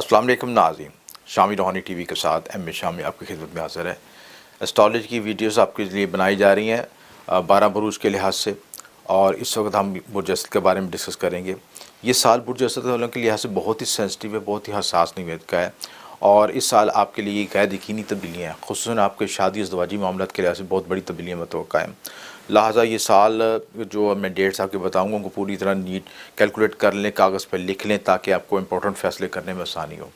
अस्सलाम वालेकुम नाज़रीन, शामी रूहानी टीवी के साथ एम ए शामी आपकी खिदमत में हाज़िर है। एस्ट्रोलॉजी की वीडियोस आपके लिए बनाई जा रही हैं 12 बुरूज के लिहाज से, और इस वक्त हम बुर्ज असद के बारे में डिस्कस करेंगे। ये साल बुर्ज असद वालों के लिहाज से बहुत ही सेंसिटिव है, बहुत ही हसास नौयत का है, और इस साल आपके लिए गैर यकीनी तब्दीलियाँ हैं, खुसूसन आपके शादी अज़दवाजी मामलात के लिहाज से बहुत बड़ी तब्दीलियाँ मतवक्का हैं। लिहाजा ये साल जो मैं डेट्स आपके बताऊँगा उनको पूरी तरह नीट कैलकुलेट कर लें, कागज़ पर लिख लें, ताकि आपको इंपॉर्टेंट फ़ैसले करने में आसानी हो।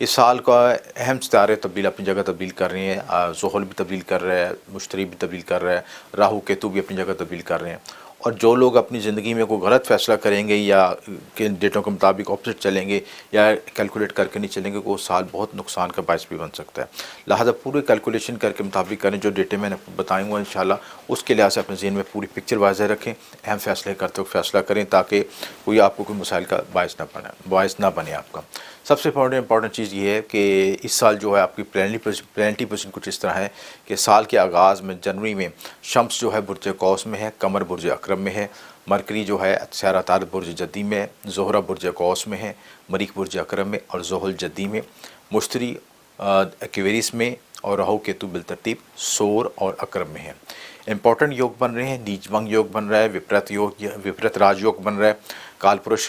इस साल का अहम सितारे तब्दील अपनी जगह तब्दील कर रहे हैं। ज़ुहल भी तब्दील कर रहा है, मुश्तरी भी तब्दील कर रहा है, राहु केतु भी अपनी जगह तब्दील कर रहे हैं। और जो लोग अपनी ज़िंदगी में कोई गलत फ़ैसला करेंगे या किन डेटों के मुताबिक ऑपोजिट चलेंगे या कैलकुलेट करके नहीं चलेंगे, वो साल बहुत नुकसान का बायस भी बन सकता है। लिहाजा पूरे कैलकुलेशन करके मुताबिक करें। जो डेटे मैंने बताऊँगा इंशाल्लाह उसके लिहाज से अपने ज़हन में पूरी पिक्चर वाज़ेह रखें, अहम फ़ैसले करते वक्त फ़ैसला करें, ताकि कोई आपको कोई मसाइल का बायस ना बने आपका। सबसे इम्पॉर्टेंट चीज़ ये है कि इस साल जो है आपकी प्लानिटरी पोजीशन कुछ इस तरह है कि साल के आगाज़ में जनवरी में शम्स जो है बुर्ज कौस में है, कमर बुर्ज अकरम में है, मरकरी जो है स्यारा तारत बुर्ज जद्दी में है, ज़ोहरा बुर्ज कौस में है, मरीख बुर्ज अकरम में, और ज़ुहल जद्दी में, मुश्तरी एक्वेरियस में, और राहु केतु बिलतरतीब सोर और अकरम में है। इंपॉर्टेंट योग बन रहे हैं, नीचभंग योग बन रहा है, विपरीत राजयोग बन रहा है। काल पुरुष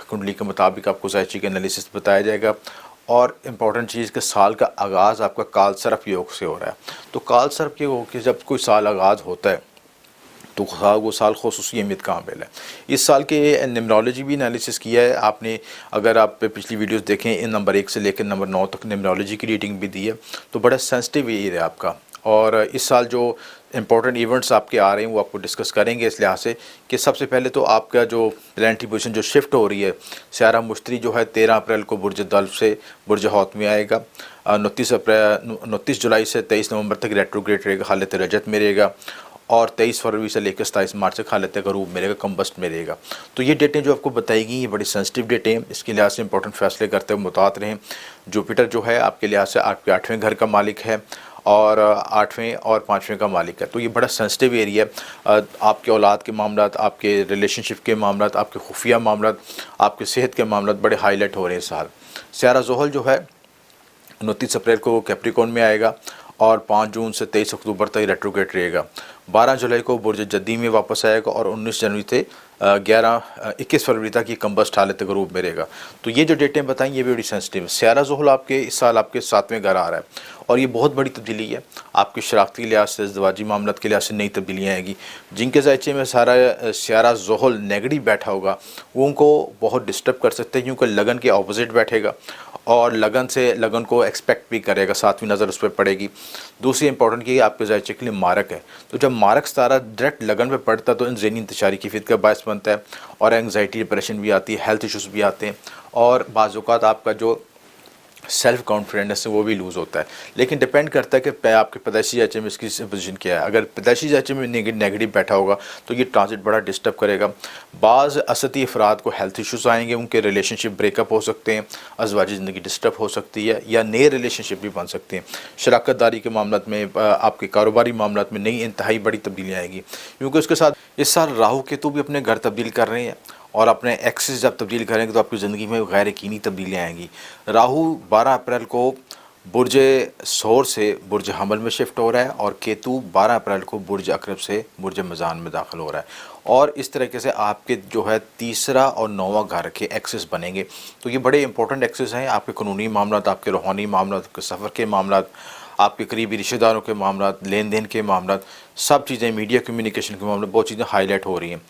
कुंडली के मुताबिक आपको ज़ायची एनालिसिस बताया जाएगा। और इम्पॉर्टेंट चीज़ कि साल का आगाज़ आपका काल सर्प योग से हो रहा है। तो काल सर्प योग के जब कोई साल आगाज़ होता है तो वो साल खुसूसी अहमियत का हामिल है। इस साल के न्यूमरोलॉजी भी एनालिसिस किया है आपने, अगर आप पिछली वीडियोस देखें, इन नंबर 1 से लेकर नंबर 9 तक न्यूमरोलॉजी की रीडिंग भी दी है। तो बड़ा सेंसिटिव ईयर है आपका, और इस साल जो इंपॉर्टेंट इवेंट्स आपके आ रहे हैं वो आपको डिस्कस करेंगे इस लिहाज से कि सबसे पहले तो आपका जो प्लानिटरी पोजीशन जो शिफ्ट हो रही है, स्यारा मुश्तरी जो है 13 अप्रैल को बुर्ज दल्फ से बुर्ज हौत में आएगा। 29 जुलाई से 23 नवंबर तक रेट्रोग्रेड रहेगा, हालत रजत में रहेगा, और 23 फरवरी से लेकर 27 मार्च तक हालत गरूब में रहेगा, कम्बस्ट में रहेगा। तो ये डेटें जो आपको बताएगी ये बड़ी सेंसिटिव डेटें हैं, इसके लिहाज से इंपॉर्टेंट फैसले करते हुए मुतात रहें। जुपिटर जो है आपके लिहाज से आपके 8वें घर का मालिक है, और 8वें और 5वें का मालिक है। तो ये बड़ा सेंसिटिव एरिया है। आपके औलाद के मामलात, आपके रिलेशनशिप के मामलात, आपके खुफिया मामलात, आपके सेहत के मामलात बड़े हाईलाइट हो रहे हैं इस साल। स्यारा ज़ुहल जो है 29 अप्रैल को कैप्रिकॉर्न में आएगा, और 5 जून से 23 अक्टूबर तक रेट्रोग्रेड रहेगा। 12 जुलाई को बुर्ज जद्दी में वापस आएगा, और 19 जनवरी से 21 फरवरी तक ये कम्बस्ट हालत गरूब में रहेगा। तो ये जो डेटें बताई ये भी बड़ी सेंसिटिव है। स्यारा ज़ुहल आपके इस साल आपके 7वें घर आ रहा है, और ये बहुत बड़ी तब्दीली है। आपके शराकती लिहाज से, ज़वाजी मामलात के लिहाज से नई तब्दीलियाँ आएगी। जिनके ज़ायचे में सारा स्यारा ज़ुहल नेगेटिव बैठा होगा वो उनको बहुत डिस्टर्ब कर सकते हैं, क्योंकि लगन के ऑपोजिट बैठेगा, और लगन को एक्सपेक्ट भी करेगा, 7वीं नज़र उस पर पड़ेगी। दूसरी इंपॉर्टेंट कि आपके ज़ायचे के लिए मारक है, तो जब मारक सितारा डायरेक्ट लगन पे पड़ता है तो ज़हनी इंतशारी कैफियत का बायस बनता है, और एंग्जाइटी डिप्रेशन भी आती है, हेल्थ इश्यूज़ भी आते हैं, और बाज़ औक़ात आपका जो सेल्फ कॉन्फिडेंस है वो भी लूज़ होता है। लेकिन डिपेंड करता है कि आपके पैदाइशी ज़ायचे में इसकी पोजीशन क्या है। अगर पैदाइशी ज़ायचे में नेगेटिव बैठा होगा तो ये ट्रांजिट बड़ा डिस्टर्ब करेगा। बाज़ असती अफराद को हेल्थ इश्यूज़ आएंगे, उनके रिलेशनशिप ब्रेकअप हो सकते हैं, अज़वाजी ज़िंदगी डिस्टर्ब हो सकती है, या नए रिलेशनशिप भी बन सकते हैं। शराकत दारी के मामलात में, आपके कारोबारी मामलात में नई इंतहाई बड़ी तब्दीलियाँ आएगी, क्योंकि उसके साथ इस साल राहु केतु भी अपने घर तब्दील कर रहे हैं, और अपने एक्सिस जब तब्दील करेंगे तो आपकी ज़िंदगी में गैर यकीनी तब्दीलियाँ आएंगी। राहु 12 अप्रैल को बुर्ज सोर से बुर्ज हमल में शिफ्ट हो रहा है, और केतु 12 अप्रैल को बुर्ज अकरब से बुर्ज मज़ान में दाखिल हो रहा है। और इस तरीके से आपके जो है तीसरा और 9वां घर के एक्सिस बनेंगे। तो ये बड़े इंपॉर्टेंट एक्सिस हैं। आपके कानूनी मामलात, आपके रूहानी मामलात, आपके सफ़र के मामलात, आपके करीबी रिश्तेदारों के मामलात, लेन देन के मामलात, सब चीज़ें, मीडिया कम्युनिकेशन के मामले, बहुत चीज़ें हाईलाइट हो रही हैं।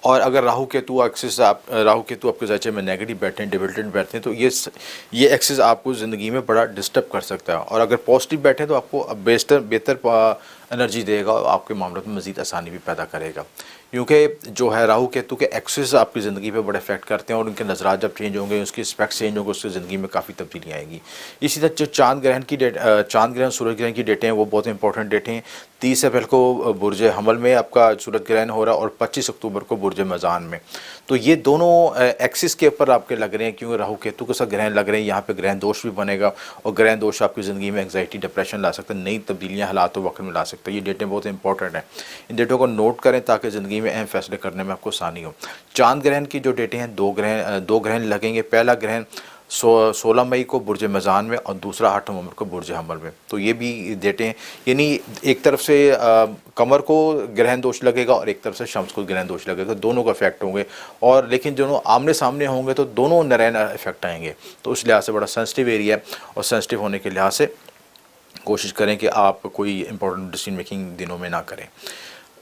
और अगर राहु केतु आपके ज़ायचे में नेगेटिव बैठे हैं, डिविडेंड बैठते हैं, तो ये एक्सिस आपको ज़िंदगी में बड़ा डिस्टर्ब कर सकता है। और अगर पॉजिटिव बैठे तो आपको बेहतर एनर्जी देगा, और आपके मामलों में मज़ीद आसानी भी पैदा करेगा। क्योंकि जो है राहु केतु के एक्सिस आपकी ज़िंदगी पे बड़े इफेक्ट करते हैं, और उनके नज़रात जब चेंज होंगे, उसके स्पेक्ट्स चेंज होंगे, उसकी ज़िंदगी में काफ़ी तब्दीलियाँ आएंगी। इसी तरह जो चांद ग्रहण सूरज ग्रहण की डेटें हैं वो बहुत इंपॉर्टेंट डेटें हैं। 30 अप्रैल को बुर्ज हमल में आपका सूरज ग्रहण हो रहा है, और 25 अक्टूबर को बुर्ज मज़ान में। तो ये दोनों एक्सिस के ऊपर आपके लग रहे हैं, क्योंकि राहु केतु के साथ ग्रहण लग रहे हैं। यहाँ पे ग्रहण दोष भी बनेगा, और ग्रहण दोष आपकी ज़िंदगी में एंग्जाइटी डिप्रेशन ला सकता है, नई तब्दीलियाँ हालात वक्त में ला सकता है। ये डेटें बहुत इंपॉर्टेंट हैं, इन डेटों को नोट करें ताकि ज़िंदगी में अहम फैसले करने में आपको आसानी हो। चांद ग्रहण की जो डेटें हैं, दो ग्रहण लगेंगे। पहला ग्रहण 16 مئی کو برج میزان میں اور دوسرا 8 نومبر کو برج حمل میں. تو یہ بھی ڈیٹیں، یعنی ایک طرف سے قمر کو گرہن دوش لگے گا اور ایک طرف سے شمس کو گرہن دوش لگے گا، دونوں کا افیکٹ ہوں گے. اور لیکن دونوں آمنے سامنے ہوں گے تو دونوں نرین افیکٹ آئیں گے. تو اس لحاظ سے بڑا سینسٹیو ایریا ہے، اور سینسٹیو ہونے کے لحاظ سے کوشش کریں کہ آپ کوئی امپورٹنٹ ڈیسیژن میکنگ دنوں میں نہ کریں.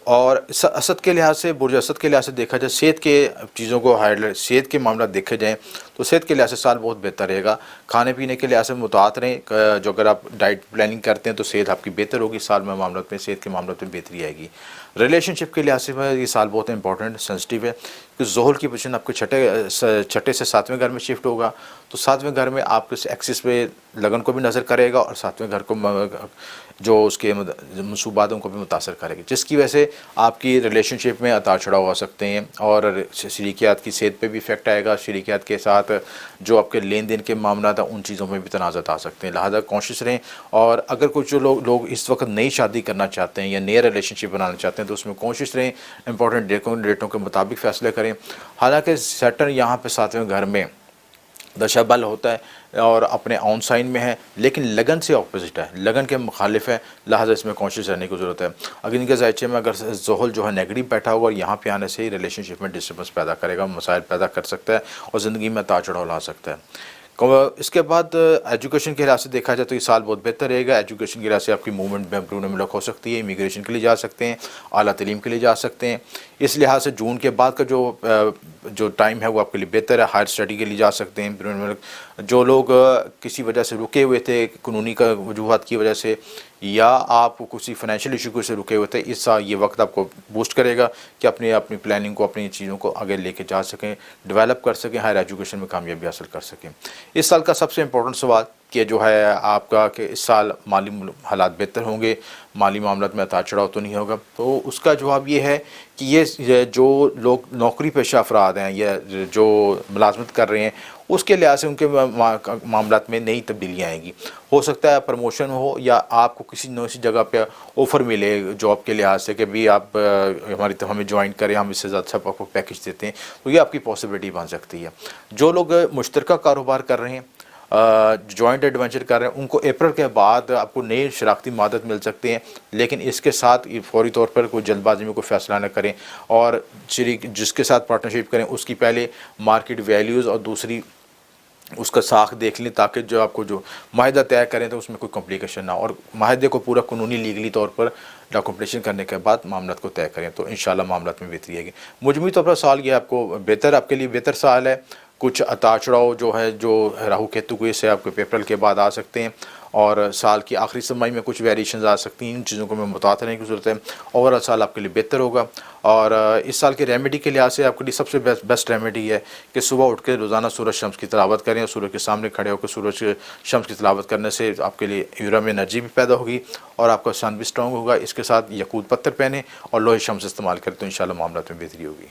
اور اسد کے لحاظ سے، برج اسد کے لحاظ سے دیکھا جائے، صحت کے چیزوں کو ہائی لائٹ، صحت کے معاملات دیکھے جائیں تو صحت کے لحاظ سے سال بہت بہتر رہے گا. کھانے پینے کے لحاظ سے متعارف رہیں، جو اگر آپ ڈائٹ پلاننگ کرتے ہیں تو صحت آپ کی بہتر ہوگی. سال میں معاملات میں، صحت کے معاملات میں بہتری آئے گی. ریلیشن شپ کے لحاظ سے یہ سال بہت امپورٹنٹ سینسٹیو ہے، کہ زحل کی پوزیشن آپ کے چھٹے سے 7ویں گھر میں شفٹ ہوگا. تو 7ویں گھر میں آپ کے ایکسس پہ لگن کو بھی نظر کرے گا، اور 7ویں گھر کو جو اس کے منصوبات کو بھی متاثر کرے گی، جس کی وجہ سے آپ کی ریلیشن شپ میں اتار چڑھاؤ ہو سکتے ہیں. اور شریکیات کی صحت پہ بھی افیکٹ آئے گا. شریکیات کے ساتھ جو آپ کے لین دین کے معاملات ہیں ان چیزوں میں بھی تنازعات آ سکتے ہیں. لہٰذا کانشیس رہیں. اور اگر کچھ جو لوگ اس وقت نئی شادی کرنا چاہتے ہیں یا نیا ریلیشن شپ بنانا چاہتے ہیں تو اس میں کانشیس رہیں، امپورٹنٹ ڈیٹوں کے مطابق فیصلے کریں. حالانکہ سیٹرن یہاں پہ 7ویں گھر میں دشا بل ہوتا ہے اور اپنے آن سائن میں ہے، لیکن لگن سے اپوزٹ ہے، لگن کے مخالف ہے. لہٰذا اس میں کانشیس رہنے کی ضرورت ہے. اگر ان کے ذائچے میں اگر زحل جو ہے نیگیٹو بیٹھا ہوا، اور یہاں پہ آنے سے ہی ریلیشن شپ میں ڈسٹربنس پیدا کرے گا، مسائل پیدا کر سکتا ہے اور زندگی میں اتار چڑھاؤ لا سکتا ہے. اس کے بعد ایجوکیشن کے لحاظ سے دیکھا جائے تو یہ سال بہت بہتر رہے گا. ایجوکیشن کے لحاظ سے آپ کی موومنٹ میں بیرون ملک ہو سکتی ہے، امیگریشن کے لیے جا سکتے ہیں، اعلیٰ تعلیم کے لیے جا سکتے ہیں. اس لحاظ سے جون کے بعد کا جو ٹائم ہے وہ آپ کے لیے بہتر ہے. ہائر اسٹڈی کے لیے جا سکتے ہیں بیرون ملک. جو لوگ کسی وجہ سے رکے ہوئے تھے، قانونی کا وجوہات کی وجہ سے، یا آپ کسی فائنینشیل ایشو سے رکے ہوئے تھے، اس سال یہ وقت آپ کو بوسٹ کرے گا کہ اپنی پلاننگ کو، اپنی چیزوں کو آگے لے کے جا سکیں، ڈیولپ کر سکیں، ہائر ایجوکیشن میں کامیابی حاصل کر سکیں. اس سال کا سب سے امپورٹنٹ سوال کہ جو ہے آپ کا، کہ اس سال مالی حالات بہتر ہوں گے، مالی معاملات میں اتار چڑھاؤ تو نہیں ہوگا. تو اس کا جواب یہ ہے کہ یہ جو لوگ نوکری پیشہ افراد ہیں یا جو ملازمت کر رہے ہیں، اس کے لحاظ سے ان کے معاملات میں نئی تبدیلیاں آئیں گی. ہو سکتا ہے پروموشن ہو، یا آپ کو کسی نئی جگہ پہ آفر ملے جاب کے لحاظ سے کہ بھی آپ ہمیں جوائن کریں، ہم اس سے زیادہ آپ کو پیکج دیتے ہیں. تو یہ آپ کی پاسبلٹی بن سکتی ہے. جو لوگ مشترکہ کاروبار کر رہے ہیں، جوائنٹ ایڈونچر کر رہے ہیں، ان کو اپریل کے بعد آپ کو نئے شراکتی مادت مل سکتے ہیں. لیکن اس کے ساتھ فوری طور پر کوئی جلد بازی میں کوئی فیصلہ نہ کریں، اور جس کے ساتھ پارٹنرشپ کریں اس کی پہلے مارکیٹ ویلیوز اور دوسری اس کا ساخت دیکھ لیں، تاکہ جو آپ کو جو معاہدہ طے کریں تو اس میں کوئی کمپلیکیشن نہ ہو، اور معاہدے کو پورا قانونی لیگلی طور پر ڈاکومنٹیشن کرنے کے بعد معاملات کو طے کریں. تو انشاءاللہ معاملات میں بہتری آئے گی. مجموعی طور پر سال یہ آپ کے لیے بہتر سال ہے. کچھ اتار چڑھاؤ جو ہے، جو راہو کیتو کو، اس سے آپ کو اپریل کے بعد آ سکتے ہیں، اور سال کی آخری سرمائی میں کچھ ویریشنز آ سکتی ہیں. ان چیزوں کو میں متعارف رہنے کی ضرورت ہے. اوورآل سال آپ کے لیے بہتر ہوگا. اور اس سال کے ریمیڈی کے لحاظ سے آپ کے لیے سب سے بیسٹ ریمیڈی ہے کہ صبح اٹھ کے روزانہ سورج شمس کی تلاوت کریں، اور سورج کے سامنے کھڑے ہو کے سورج شمس کی تلاوت کرنے سے آپ کے لیے یورا میں انرجی بھی پیدا ہوگی، اور آپ کا سن بھی اسٹرانگ ہوگا. اس کے ساتھ یقوت پتھر پہنیں اور لوہے شمس استعمال کریں تو انشاءاللہ معاملات میں بہتری ہوگی.